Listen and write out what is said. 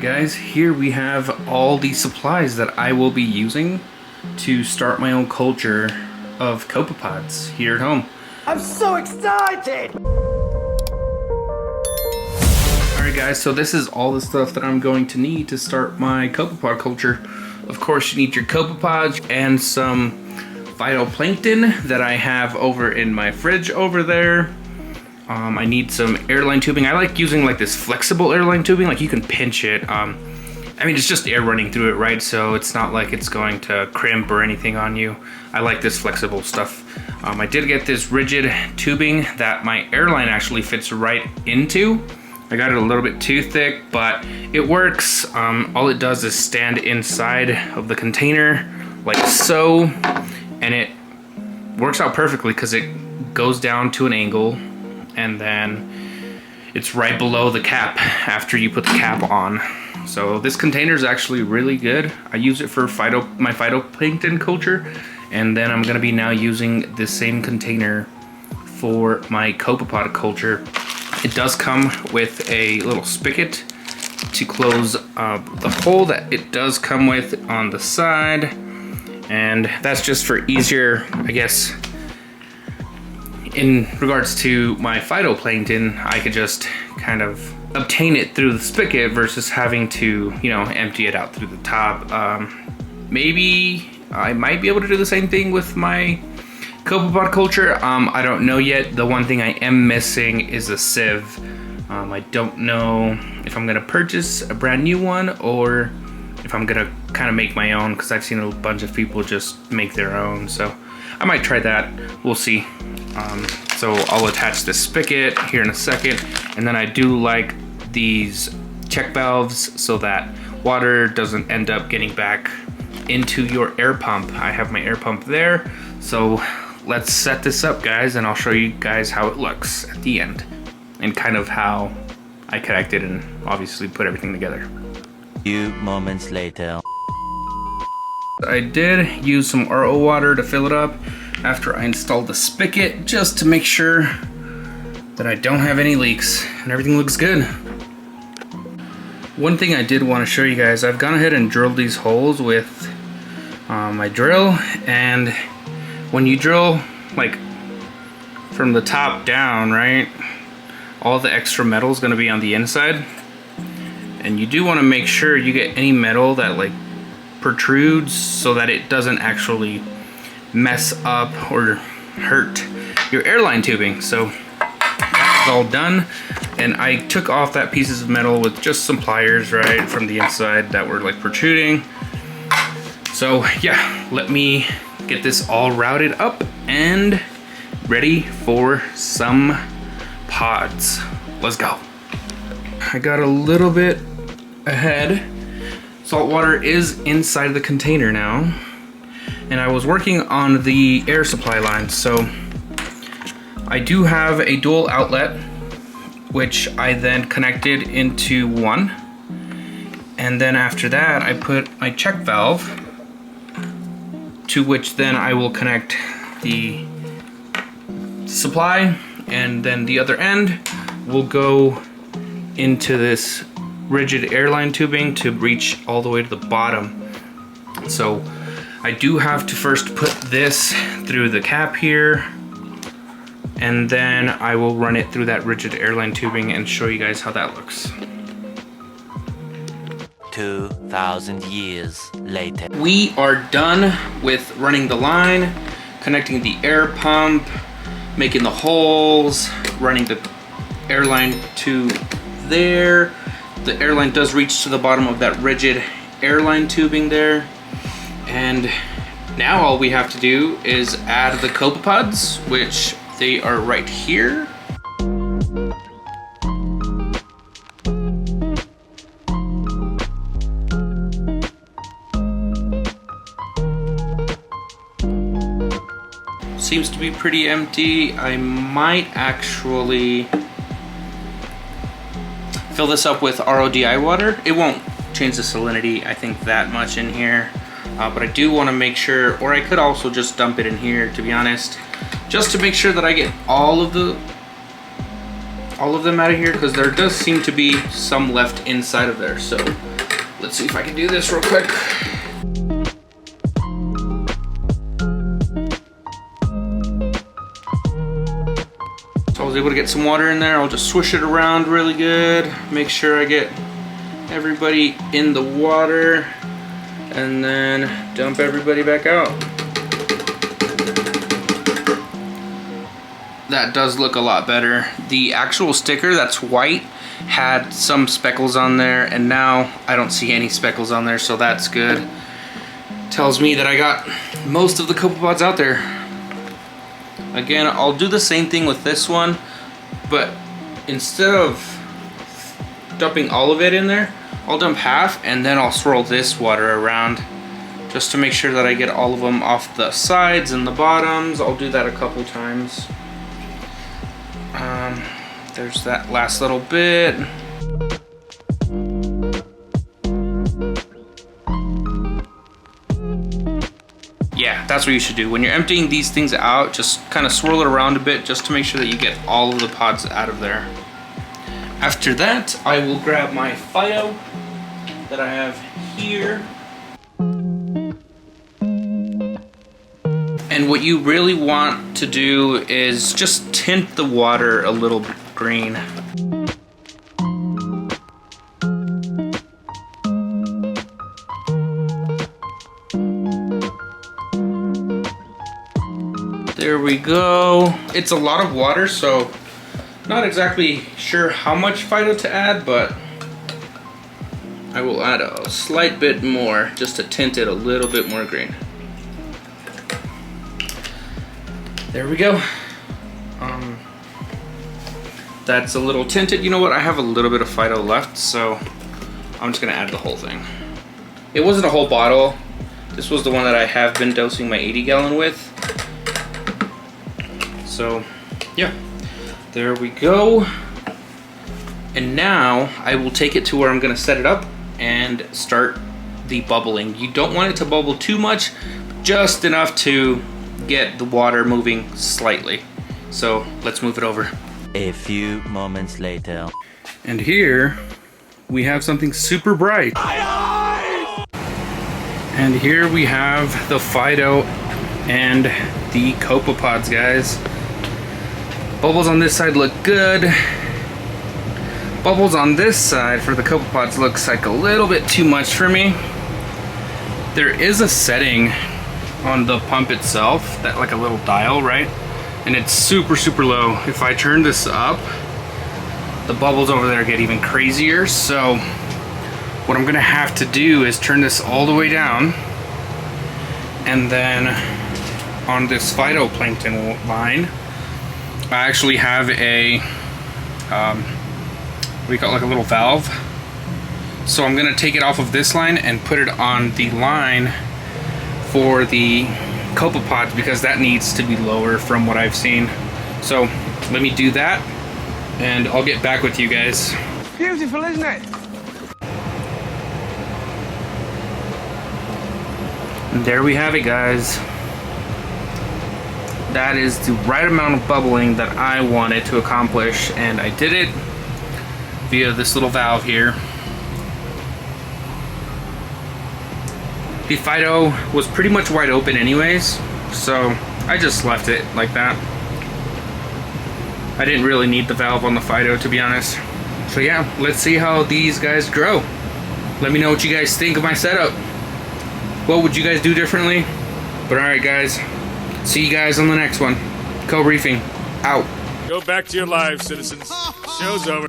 Alright guys, here we have all the supplies that I will be using to start my own culture of copepods here at home. I'm so excited! Alright guys, so this is all the stuff that I'm going to need to start my copepod culture. Of course you need your copepods and some phytoplankton that I have over in my fridge over there. I need some airline tubing. I like using like this flexible airline tubing, like you can pinch it. I mean, it's just air running through it, right? So it's not like it's going to crimp or anything on you. I like this flexible stuff. I did get this rigid tubing that my airline actually fits right into. I got it a little bit too thick, but it works. All it does is stand inside of the container like so, and it works out perfectly because it goes down to an angle and then it's right below the cap after you put the cap on. So this container is actually really good. I use it for my phytoplankton culture, and then I'm gonna be now using the same container for my copepod culture. It does come with a little spigot to close the hole that it does come with on the side, and that's just for easier, I guess. In regards to my phytoplankton, I could just kind of obtain it through the spigot versus having to, you know, empty it out through the top. Maybe I might be able to do the same thing with my copepod culture. I don't know yet. The one thing I am missing is a sieve. I don't know if I'm gonna purchase a brand new one or if I'm gonna kind of make my own, because I've seen a bunch of people just make their own. So I might try that. We'll see. So I'll attach this spigot here in a second, and then I do like these check valves so that water doesn't end up getting back into your air pump. I have my air pump there, so let's set this up guys, and I'll show you guys how it looks at the end and kind of how I connected and obviously put everything together. Few moments later. I did use some RO water to fill it up after I installed the spigot, just to make sure that I don't have any leaks and everything looks good. One thing I did want to show you guys, I've gone ahead and drilled these holes with my drill, and when you drill like from the top down, right, all the extra metal is going to be on the inside, and you do want to make sure you get any metal that like protrudes so that it doesn't actually mess up or hurt your airline tubing. So that's all done, and I took off that pieces of metal with just some pliers right from the inside that were like protruding. So yeah, let me get this all routed up and ready for some pods. Let's go. I got a little bit ahead. Salt water is inside the container now, and I was working on the air supply line. So I do have a dual outlet, which I then connected into one, and then after that I put my check valve, to which then I will connect the supply, and then the other end will go into this rigid airline tubing to reach all the way to the bottom. So I do have to first put this through the cap here, and then I will run it through that rigid airline tubing and show you guys how that looks. 2,000 years later. We are done with running the line, connecting the air pump, making the holes, running the airline to there. The airline does reach to the bottom of that rigid airline tubing there. And now all we have to do is add the copepods, which they are right here. Seems to be pretty empty. I might actually fill this up with RODI water. It won't change the salinity, I think, that much in here. But I do want to make sure, or I could also just dump it in here, to be honest, just to make sure that I get all of all of them out of here because there does seem to be some left inside of there. So let's see if I can do this real quick. So I was able to get some water in there. I'll just swish it around really good. Make sure I get everybody in the water and then dump everybody back out. That does look a lot better. The actual sticker that's white had some speckles on there, and now I don't see any speckles on there, so that's good. Tells me that I got most of the copepods out there. Again, I'll do the same thing with this one, but instead of dumping all of it in there, I'll dump half and then I'll swirl this water around just to make sure that I get all of them off the sides and the bottoms. I'll do that a couple times. There's that last little bit. Yeah, that's what you should do. When you're emptying these things out, just kind of swirl it around a bit just to make sure that you get all of the pods out of there. After that, I will grab my Fido that I have here. And what you really want to do is just tint the water a little green. There we go. It's a lot of water, so not exactly sure how much Fido to add, but I will add a slight bit more just to tint it a little bit more green. There we go. That's a little tinted. You know what? I have a little bit of Fido left, so I'm just gonna add the whole thing. It wasn't a whole bottle. This was the one that I have been dosing my 80-gallon with. So, yeah. There we go. And now I will take it to where I'm gonna set it up and start the bubbling. You don't want it to bubble too much, just enough to get the water moving slightly. So let's move it over. A few moments later. And here we have something super bright. And here we have the Fido and the Copepods, guys. Bubbles on this side look good. Bubbles on this side for the Copepods looks like a little bit too much for me. There is a setting on the pump itself, that like a little dial, right? And it's super, super low. If I turn this up, the bubbles over there get even crazier. So what I'm gonna have to do is turn this all the way down, and then on this phytoplankton line, I actually have a we got like a little valve. So I'm gonna take it off of this line and put it on the line for the copepods, because that needs to be lower from what I've seen. So let me do that and I'll get back with you guys. Beautiful, isn't it? And there we have it, guys. That is the right amount of bubbling that I wanted to accomplish, and I did it via this little valve here. The Fido was pretty much wide open anyways, so I just left it like that. I didn't really need the valve on the Fido, to be honest. So yeah, let's see how these guys grow. Let me know what you guys think of my setup. What would you guys do differently? But alright guys, see you guys on the next one. CoReefing, out. Go back to your lives, citizens. Show's over.